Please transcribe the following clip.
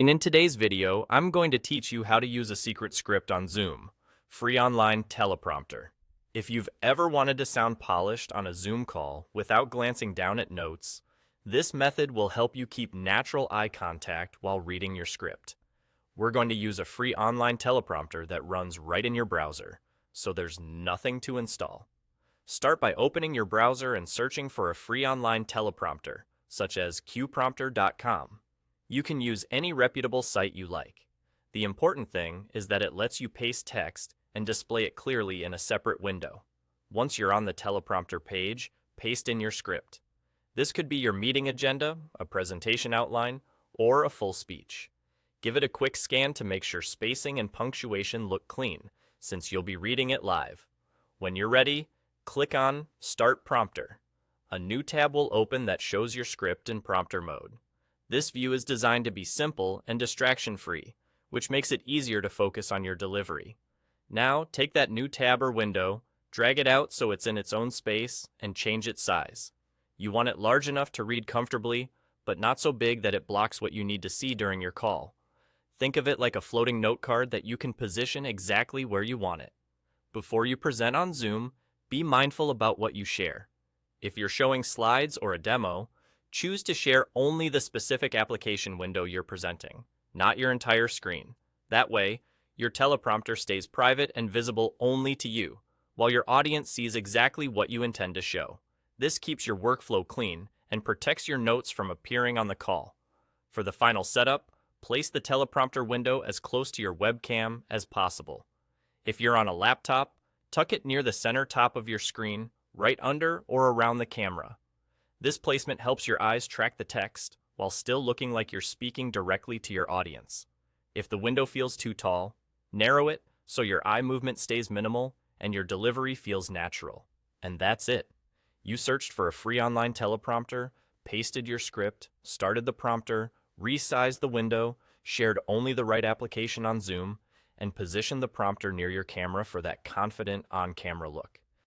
And in today's video, I'm going to teach you how to use a secret script on Zoom, free online teleprompter. If you've ever wanted to sound polished on a Zoom call without glancing down at notes, this method will help you keep natural eye contact while reading your script. We're going to use a free online teleprompter that runs right in your browser, so there's nothing to install. Start by opening your browser and searching for a free online teleprompter, such as qprompter.com. You can use any reputable site you like. The important thing is that it lets you paste text and display it clearly in a separate window. Once you're on the teleprompter page, paste in your script. This could be your meeting agenda, a presentation outline, or a full speech. Give it a quick scan to make sure spacing and punctuation look clean, since you'll be reading it live. When you're ready, click on Start Prompter. A new tab will open that shows your script in prompter mode. This view is designed to be simple and distraction-free, which makes it easier to focus on your delivery. Now, take that new tab or window, drag it out so it's in its own space, and change its size. You want it large enough to read comfortably, but not so big that it blocks what you need to see during your call. Think of it like a floating note card that you can position exactly where you want it. Before you present on Zoom, be mindful about what you share. If you're showing slides or a demo, choose to share only the specific application window you're presenting, not your entire screen. That way, your teleprompter stays private and visible only to you, while your audience sees exactly what you intend to show. This keeps your workflow clean and protects your notes from appearing on the call. For the final setup, place the teleprompter window as close to your webcam as possible. If you're on a laptop, tuck it near the center top of your screen, right under or around the camera. This placement helps your eyes track the text while still looking like you're speaking directly to your audience. If the window feels too tall, narrow it so your eye movement stays minimal and your delivery feels natural. And that's it. You searched for a free online teleprompter, pasted your script, started the prompter, resized the window, shared only the right application on Zoom, and positioned the prompter near your camera for that confident on-camera look.